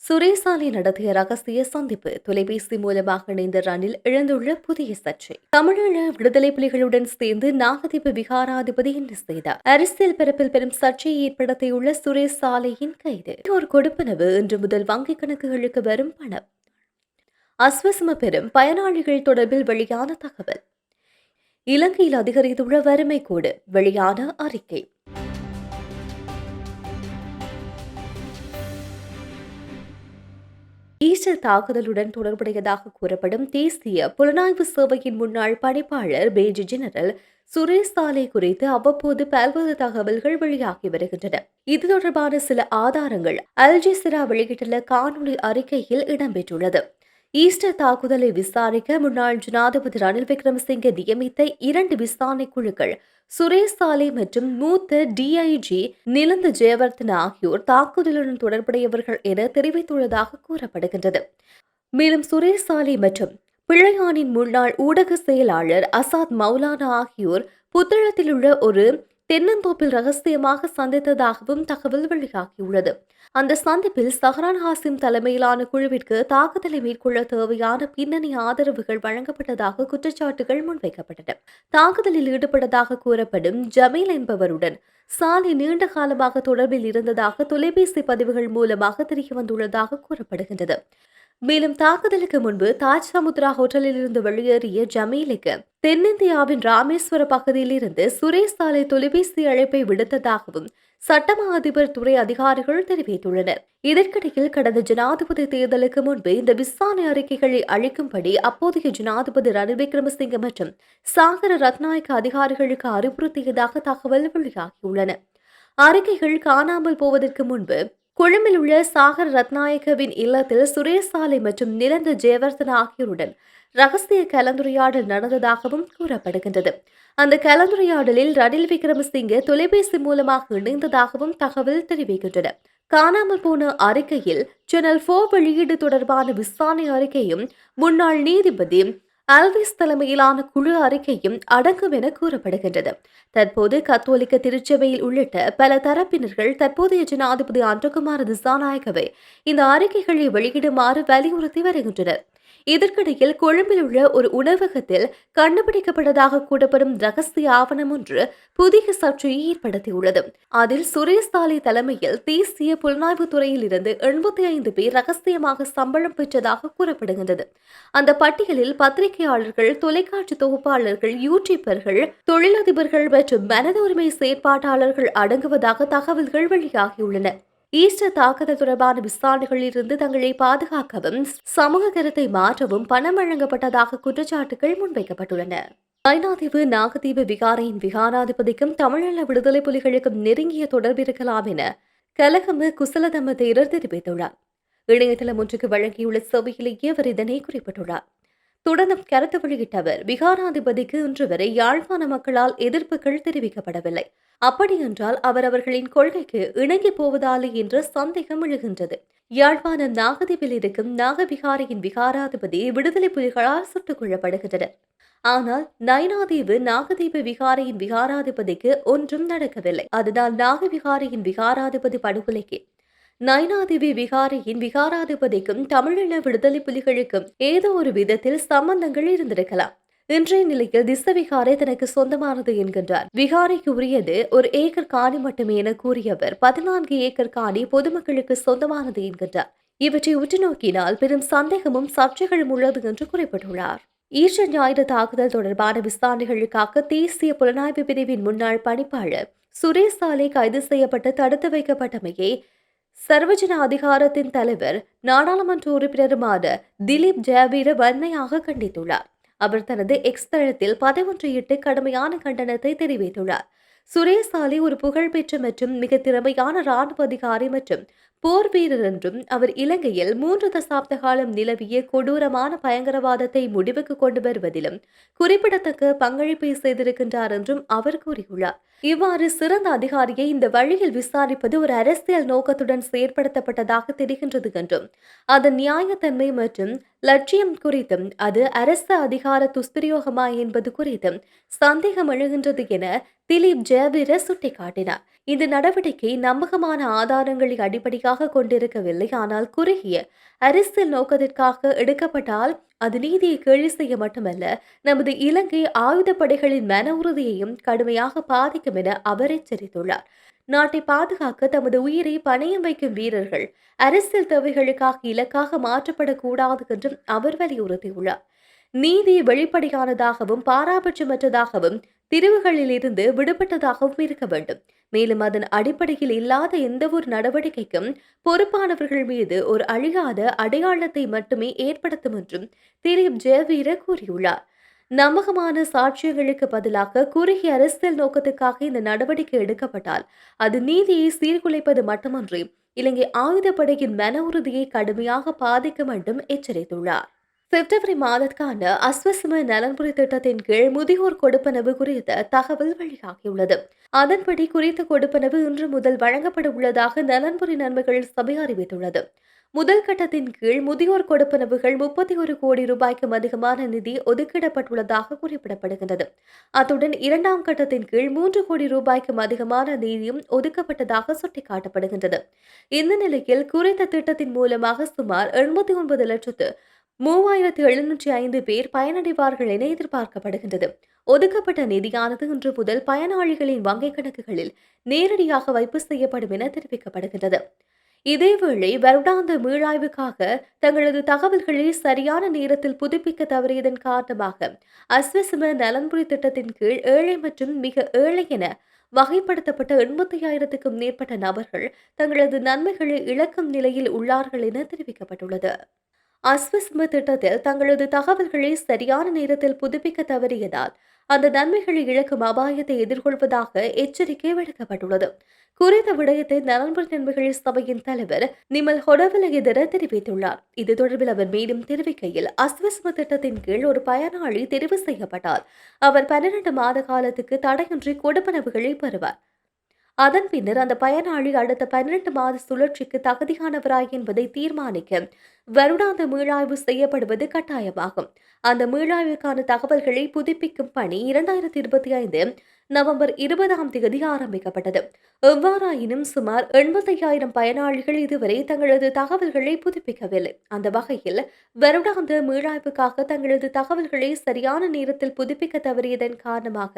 சுரேசாலை நடத்திய ரகசிய சந்திப்பு தொலைபேசி மூலமாக இணைந்த ரணில் எழுந்துள்ள புதிய சர்ச்சை. தமிழீழ விடுதலை புலிகளுடன் சேர்ந்து நாகதீப விகாராதிபதி என்ன செய்தார்? அரசியல் பரப்பில் பெரும் சர்ச்சையை ஏற்படுத்தியுள்ள சுரேசாலையின் கைது. ஒரு கொடுப்பனவு இன்று முதல் வங்கிக் கணக்குகளுக்கு வரும் பணம். அஸ்வசம பெறும் பயனாளிகள் தொடர்பில் வெளியான தகவல். இலங்கையில் அதிகரித்துள்ள வறுமை கோடு வெளியான அறிக்கை. ஈஸ்டர் தாக்குதலுடன் தொடர்புடையதாக கூறப்படும் தேசிய புலனாய்வு சேவையின் முன்னாள் பணிப்பாளர் மேஜர் ஜெனரல் சுரேஷ் சாலை குறித்து அவ்வப்போது பல்வேறு தகவல்கள் வெளியாகி வருகின்றன. இது தொடர்பான சில ஆதாரங்கள் அல் ஜஸீரா வெளியிட்டுள்ள காணொலி அறிக்கையில் இடம்பெற்றுள்ளது. ஈஸ்டர் தாக்குதலை விசாரிக்க முன்னாள் ஜனாதிபதி ரணில் விக்ரமசிங்கே நியமித்த 2 விசாரணை குழுக்கள் சுரேஷ் சாலை மற்றும் மூத்த டிஐஜி நிலந்த ஜெயவர்தன ஆகியோர் தாக்குதலுடன் தொடர்புடையவர்கள் என தெரிவித்துள்ளதாக கூறப்படுகின்றது. மேலும் சுரேஷ் சாலை மற்றும் பிள்ளையானின் முன்னாள் ஊடக செயலாளர் அசாத் மௌலானா ஆகியோர் புத்தளத்தில் உள்ள ஒரு தென்னந்தோப்பில் ரகசியமாக சந்தித்ததாகவும் தகவல் வெளியாகியுள்ளது. அந்த சந்திப்பில் சஹ்ரான் ஹாசிம் தலைமையிலான குழுவிற்கு தாக்குதலை மேற்கொள்ள தேவையான பின்னணி ஆதரவுகள் வழங்கப்பட்டதாக குற்றச்சாட்டுகள் முன்வைக்கப்பட்டன. தாக்குதலில் ஈடுபட்டதாக கூறப்படும் ஜமீல் என்பவருடன் சாலை நீண்ட காலமாக தொடர்பில் இருந்ததாக தொலைபேசி பதிவுகள் மூலமாக தெரியவந்துள்ளதாக கூறப்படுகின்றது. மேலும் தாக்குதலுக்கு முன்பு தாஜ் சமுத்ரா ஹோட்டலில் இருந்து வெளியேறிய ஜமீலுக்கு தென்னிந்தியாவின் ராமேஸ்வர பகுதியில் இருந்து சுரேஷ் சாலை தொலைபேசி அழைப்பை விடுத்ததாகவும் சட்டமா அதிபர் துறை அதிகாரிகள் தெரிவித்துள்ளனர். இதற்கிடையில் கடந்த ஜனாதிபதி தேர்தலுக்கு முன்பு இந்த விசாரணை அறிக்கைகளை அளிக்கும்படி அப்போதைய ஜனாதிபதி ரணில் விக்ரமசிங்கே மற்றும் சாகர ரத்நாயக்க அதிகாரிகளுக்கு அறிவுறுத்தியதாக தகவல் வெளியாகியுள்ளன. அறிக்கைகள் காணாமல் போவதற்கு முன்பு கொழும்பில் உள்ள சாகர் ரத்நாயக்கவின் இல்லத்தில் சுரேஷ் சாலை மற்றும் நிலந்த ஜெயவர்தன ஆகியோருடன் ரகசிய கலந்துரையாடல் நடந்ததாகவும் கூறப்படுகின்றது. அந்த கலந்துரையாடலில் ரணில் விக்ரமசிங்கே தொலைபேசி மூலமாக இணைந்ததாகவும் தகவல் தெரிவிக்கின்றன. காணாமல் போன அறிக்கையில் சேனல் 4 வெளியீடு தொடர்பான விசாரணை அறிக்கையும் முன்னாள் நீதிபதி அல்விஸ் தலைமையிலான குழு அறிக்கையும் அடங்கும் என கூறப்படுகின்றது. தற்போது கத்தோலிக்க திருச்சபையில் உள்ளிட்ட பல தரப்பினர்கள் தற்போதைய ஜனாதிபதி அன்றகுமார் திசாநாயக்கவை இந்த அறிக்கைகளை வெளியிடுமாறு வலியுறுத்தி வருகின்றனர். இதற்கிடையில் கொழும்பில் உள்ள ஒரு உணவகத்தில் கண்டுபிடிக்கப்பட்டதாக கூறப்படும் ரகசிய ஆவணம் ஒன்று புதிய சர்ச்சையை ஏற்படுத்தியுள்ளது. அதில் சுரேஷ் சாலை தலைமையில் தேசிய புலனாய்வு துறையில் இருந்து 85 பேர் ரகசியமாக சம்பளம் பெற்றதாக கூறப்படுகின்றது. அந்த பட்டியலில் பத்திரிகையாளர்கள், தொலைக்காட்சி தொகுப்பாளர்கள், யூடியூபர்கள், தொழிலதிபர்கள் மற்றும் மனித உரிமை செயற்பாட்டாளர்கள் அடங்குவதாக தகவல்கள் வெளியாகியுள்ளன. ஈஸ்டர் தாக்குதல் தொடர்பான விசாரணைகளில் இருந்து தங்களை பாதுகாக்கவும் சமூக கருத்தை மாற்றவும் பணம் வழங்கப்பட்டதாக குற்றச்சாட்டுகள் முன்வைக்கப்பட்டுள்ளன. ஐநாதீவு நாகதீப விகாரையின் விகாராதிபதிக்கும் தமிழீழ விடுதலை புலிகளுக்கும் நெருங்கிய தொடர்பு இருக்கலாம் என கலகம குசலதம தேரர் தெரிவித்துள்ளார். இணையதளம் ஒன்றுக்கு வழங்கியுள்ள சபையிலேயே அவர் இதனை குறிப்பிட்டுள்ளார். தொடர்ந்து கருத்து வெளியிட்ட அவர், விகாராதிபதிக்கு இன்று வரை யாழ்ப்பாண மக்களால் எதிர்ப்புகள் தெரிவிக்கப்படவில்லை. அப்படியென்றால் அவர்களின் கொள்கைக்கு இணங்கி போவதாலே என்ற சந்தேகம் எழுகின்றது. யாழ்ப்பாணம் நாகதீபில் இருக்கும் நாகவிகாரியின் விகாராதிபதி விடுதலை புலிகளால் சுட்டுக் கொல்லப்படுகின்றனர். ஆனால் நைனாதீவு நாகதீப விகாரையின் விகாராதிபதிக்கு ஒன்றும் நடக்கவில்லை. அதுதான் நாகவிகாரியின் விகாராதிபதி படுகொலைக்கு நைனாதேவி விகாரையின் விகாராதிபதிக்கும் தமிழீழ விடுதலை புலிகளுக்கும் ஏதோ ஒரு விதத்தில் சம்பந்தங்கள் இருந்திருக்கலாம். இன்றைய நிலையில் திசவிகாரை தனக்கு சொந்தமானது என்கின்றார். விகாரைக்கு உரியது 1 ஏக்கர் காணி மட்டுமே என கூறியவர் 14 ஏக்கர் காணி பொதுமக்களுக்கு சொந்தமானது என்கின்றார். இவற்றை உற்று நோக்கினால் பெரும் சந்தேகமும் சர்ச்சைகளும் உள்ளது என்று குறிப்பிட்டுள்ளார். ஈஸ்டர் ஞாயிறு தாக்குதல் தொடர்பான விசாரணைகளுக்காக தேசிய புலனாய்வு பிரிவின் முன்னாள் பணிப்பாளர் சுரேஷ் சாலை கைது செய்யப்பட்டு தடுத்து வைக்கப்பட்டமையை சர்வஜன அதிகாரத்தின் தலைவர் நாடாளுமன்ற உறுப்பினருமான திலீப் ஜெயவீர வன்மையாக கண்டித்துள்ளார். அவர் தனது எக்ஸ் தளத்தில் பதிவொன்றையிட்டு கடுமையான கண்டனத்தை தெரிவித்துள்ளார். சுரேஷ் சாலை ஒரு புகழ்பெற்ற மற்றும் மிக திறமையான ராணுவ அதிகாரி மற்றும் போர் வீரர் என்றும் அவர் இலங்கையில் 3 தசாப்த காலம் நிலவிய கொடூரமான பயங்கரவாதத்தை முடிவுக்கு கொண்டு வருவதிலும் குறிப்பிடத்தக்க பங்களிப்பை செய்திருக்கின்றார் என்றும் அவர் கூறியுள்ளார். இவ்வாறு சிறந்த அதிகாரியை இந்த வழியில் விசாரிப்பது ஒரு அரசியல் நோக்கத்துடன் செயற்படுத்தப்பட்டதாக தெரிகின்றது என்றும் அதன் நியாயத்தன்மை மற்றும் லட்சியம் குறித்தும் அது அரசு அதிகார துஷ்பிரயோகமா என்பது குறித்தும் சந்தேகம் எழுகின்றது என திலீப் ஜெயவீர சுட்டிக்காட்டினார். இந்த நடவடிக்கை நம்பகமான ஆதாரங்களை அடிப்படையாக கொண்டிருக்கவில்லை, ஆனால் குறுகிய அரசியல் நோக்கத்திற்காக எடுக்கப்பட்டால் அது நீதியை கேள்வி செய்ய மட்டுமல்ல, நமது இலங்கை ஆயுதப்படைகளின் மன உறுதியையும் கடுமையாக பாதிக்கும் என அவர் எச்சரித்துள்ளார். நாட்டை பாதுகாக்க தமது உயிரை பணயம் வைக்கும் வீரர்கள் அரசியல் தேவைகளுக்காக இலக்காக மாற்றப்படக்கூடாது என்றும் அவர் வலியுறுத்தியுள்ளார். நீதி வெளிப்படையானதாகவும் பாராபட்சமற்றதாகவும் திரிவுகளில் இருந்து விடுபட்டதாகவும் இருக்க வேண்டும். மேலும் அதன் அடிப்படையில் இல்லாத எந்தவொரு நடவடிக்கைக்கும் பொறுப்பானவர்கள் மீது ஒரு அழியாத அடையாளத்தை மட்டுமே ஏற்படுத்தும் என்றும் திலீப் ஜெயவீர கூறியுள்ளார். நம்பகமான சாட்சியங்களுக்கு பதிலாக குறுகிய அரசியல் நோக்கத்துக்காக இந்த நடவடிக்கை எடுக்கப்பட்டால் அது நீதியை சீர்குலைப்பது மட்டுமன்றி இலங்கை ஆயுதப்படையின் மன உறுதியை கடுமையாக பாதிக்கும் என்றும் எச்சரித்துள்ளார். பிப்ரவரி மாதத்துக்கான அஸ்வசம நலன்புரி திட்டத்தின் கீழ் முதியோர் கொடுப்பனவு குறித்த தகவல் வெளியாகியுள்ளது. அதன்படி குறித்த கொடுப்பனவு இன்று முதல் வழங்கப்பட உள்ளதாக நலன்புரி நன்மைகள் சபை அறிவித்துள்ளது. முதல் கட்டத்தின் கீழ் முதியோர் கொடுப்பனவுகள் 31 கோடி ரூபாய்க்கும் அதிகமான நிதி ஒதுக்கிடப்பட்டுள்ளதாக குறிப்பிடப்படுகின்றது. அத்துடன் இரண்டாம் கட்டத்தின் கீழ் 3 கோடி ரூபாய்க்கும் அதிகமான நிதியும் ஒதுக்கப்பட்டதாக சுட்டிக்காட்டப்படுகின்றது. இந்த நிலையில் குறித்த திட்டத்தின் மூலமாக சுமார் 89,3705 பேர் பயனடைவார்கள் என எதிர்பார்க்கப்படுகின்றது. ஒதுக்கப்பட்ட நிதியானது இன்று முதல் பயனாளிகளின் வங்கிக் கணக்குகளில் நேரடியாக வைப்பு செய்யப்படும் என தெரிவிக்கப்படுகின்றது. இதேவேளை வருடாந்த மீளாய்வுக்காக தங்களது தகவல்களை சரியான நேரத்தில் புதுப்பிக்க தவறியதன் காரணமாக அஸ்வசம நலன்புரி திட்டத்தின் கீழ் ஏழை மற்றும் மிக ஏழை என வகைப்படுத்தப்பட்ட 85,000க்கும் மேற்பட்ட நபர்கள் தங்களது நன்மைகளை இழக்கும் நிலையில் உள்ளார்கள் என தெரிவிக்கப்பட்டுள்ளது. அஸ்வசம திட்டத்தில் தங்களது தகவல்களை சரியான நேரத்தில் புதுப்பிக்க தவறியதால் அந்த நன்மைகளை இழக்கும் அபாயத்தை எதிர்கொள்வதாக எச்சரிக்கை விடுக்கப்பட்டுள்ளது. குறித்த விடயத்தை நலன்புரி நன்மைகள் சபையின் தலைவர் நிமல் ஹொடவலகிதர தெரிவித்துள்ளார். இது தொடர்பில் அவர் மேலும் தெரிவிக்கையில், அஸ்வசம திட்டத்தின் கீழ் ஒரு பயனாளி தெரிவு செய்யப்பட்டால் அவர் 12 மாத காலத்துக்கு தடையின்றி கொடுப்பனவுகளை பெறுவார். அதன் பின்னர் அந்த பயனாளி அடுத்த 12 மாத சுழற்சிக்கு தகுதியானவராய் என்பதை தீர்மானிக்க வருடாந்த மீளாய்வு செய்யப்படுவது கட்டாயமாகும். அந்த மீளாய்வுக்கான தகவல்களை புதுப்பிக்கும் பணி 2025 நவம்பர் 20 ஆரம்பிக்கப்பட்டது. எவ்வாறாயினும் சுமார் 85,000 பயனாளிகள் இதுவரை தங்களது தகவல்களை புதுப்பிக்கவில்லை. அந்த வகையில் வருடாந்த மீளாய்வுக்காக தங்களது தகவல்களை சரியான நேரத்தில் புதுப்பிக்க தவறியதன் காரணமாக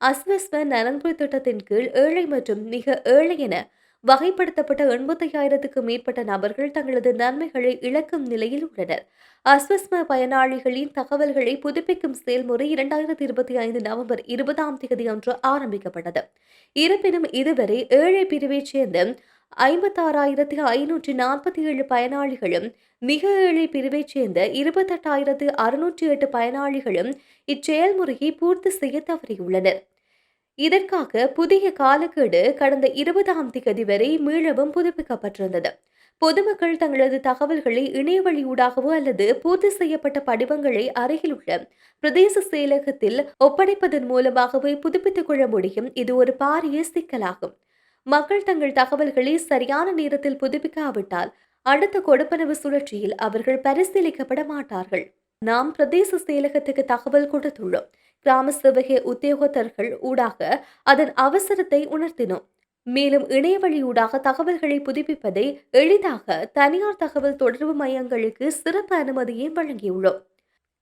அஸ்வஸ்ம நலன்புரி திட்டத்தின் கீழ் ஏழை மற்றும் மிக ஏழை என வகைப்படுத்தப்பட்ட 85,000க்கும் மேற்பட்ட நபர்கள் தங்களது நன்மைகளை இழக்கும் நிலையில் உள்ளனர். அஸ்வஸ்ம பயனாளிகளின் தகவல்களை புதுப்பிக்கும் செயல்முறை 2025 நவம்பர் 20 அன்று ஆரம்பிக்கப்பட்டது. இருப்பினும் இதுவரை ஏழை பிரிவைச் சேர்ந்த 56,547 பயனாளிகளும் மிக ஏழை பிரிவைச் சேர்ந்த 28,608 பயனாளிகளும் இச்செயல்முறையை பூர்த்தி செய்ய தவறியுள்ளனர். இதற்காக புதிய காலக்கெடு கடந்த 20 வரை மீளவும் புதுப்பிக்கப்பட்டிருந்தது. பொதுமக்கள் தங்களது தகவல்களை இணையவழியூடாகவோ அல்லது பூர்த்தி செய்யப்பட்ட படிவங்களை அருகிலுள்ள பிரதேச செயலகத்தில் ஒப்படைப்பதன் மூலமாகவே புதுப்பித்துக் கொள்ள முடியும். இது ஒரு பாரிய சிக்கலாகும். மக்கள் தங்கள் தகவல்களை சரியான நேரத்தில் புதுப்பிக்காவிட்டால் அடுத்த கொடுப்பனவு சுழற்சியில் அவர்கள் பரிசீலிக்கப்பட மாட்டார்கள். நாம் பிரதேச செயலகத்துக்கு தகவல் கொடுத்துள்ளோம். கிராம சேவக உத்தியோகத்தர்கள் ஊடாக அதன் அவசரத்தை உணர்த்தினோம். மேலும் இணையவழியூடாக தகவல்களை புதுப்பிப்பதை எளிதாக தனியார் தகவல் தொடர்பு மையங்களுக்கு சிறப்பு அனுமதியை வழங்கியுள்ளோம்.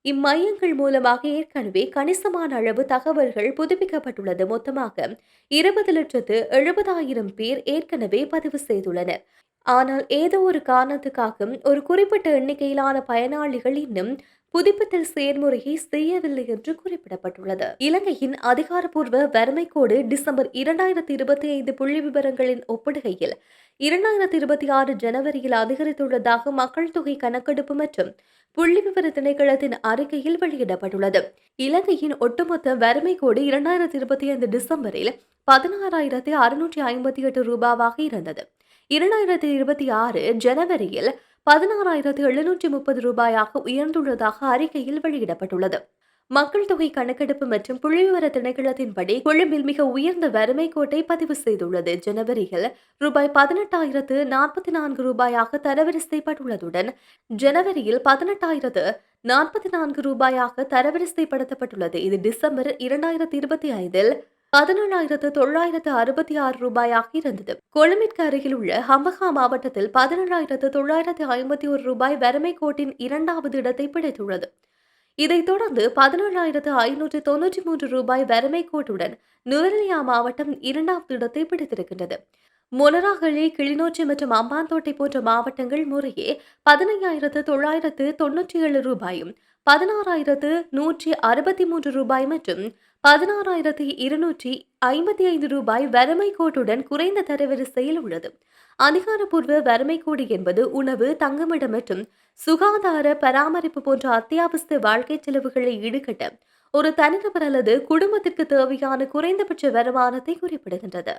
இம்மையங்கள் மூலமாக ஏற்கனவே கணிசமான அளவு தகவல்கள் புதுப்பிக்கப்பட்டுள்ளது. மொத்தமாக 20,70,000 பேர் ஏற்கனவே பதிவு செய்துள்ளனர். ஆனால் ஏதோ ஒரு காரணத்துக்காக ஒரு குறிப்பிட்ட எண்ணிக்கையிலான பயனாளிகள் இன்னும் புதுப்பித்தல் செயல்முறையை செய்யவில்லை என்று குறிப்பிடப்பட்டுள்ளது. இலங்கையின் அதிகாரப்பூர்வ வறுமை கோடு டிசம்பர் 2025 புள்ளி விவரங்களின் ஒப்பிடுகையில் 2026 ஜனவரியில் அதிகரித்துள்ளதாக மக்கள் தொகை கணக்கெடுப்பு மற்றும் புள்ளி விவர திணைக்களத்தின் அறிக்கையில் வெளியிடப்பட்டுள்ளது. இலங்கையின் ஒட்டுமொத்த வறுமை கோடு 2025 டிசம்பரில் 16,658 ரூபாவாக இருந்தது. 2026 ஜனவரியில் 16,730 ரூபாயாக உயர்ந்துள்ளதாக அறிக்கையில் வெளியிடப்பட்டுள்ளது. மக்கள் தொகை கணக்கெடுப்பு மற்றும் புள்ளிவிவர திணைக்களத்தின்படி கொழும்பில் மிக உயர்ந்த வறுமை கோட்டை பதிவு செய்துள்ளது. ஜனவரியில் ரூபாய் 18,044 ரூபாயாக தரவரிசைப்பட்டுள்ளதுடன் ஜனவரியில் 18,044 ரூபாயாக தரவரிசைப்படுத்தப்பட்டுள்ளது. இது டிசம்பர் 2025 17,966 ரூபாயாக இருந்தது. கொழும்பிற்கு அருகில் உள்ள ஹம்பகா மாவட்டத்தில் 17,951 ரூபாய் வறுமை கோட்டின் இரண்டாவது இடத்தை பிடித்துள்ளது. இதைத் தொடர்ந்து 17,593 ரூபாய் வறுமை கோட்டுடன் நுவரெலியா மாவட்டம் இரண்டாவது இடத்தை பிடித்திருக்கின்றது. மொனராகலை, கிளிநொச்சி மற்றும் அம்பாந்தோட்டை போன்ற மாவட்டங்கள் முறையே 15,997 ரூபாயும் 16,163 ரூபாய் மற்றும் 16,255 ரூபாய் வறுமை கோட்டுடன் குறைந்த தரவரிசையில் உள்ளது. அதிகாரப்பூர்வ வறுமை கோடு என்பது உணவு, தங்குமிடம் மற்றும் சுகாதார பராமரிப்பு போன்ற அத்தியாவசிய வாழ்க்கை செலவுகளை ஈடுகட்ட ஒரு தனிநபர் அல்லது குடும்பத்திற்கு தேவையான குறைந்தபட்ச வருமானத்தை குறிப்பிடுகின்றது.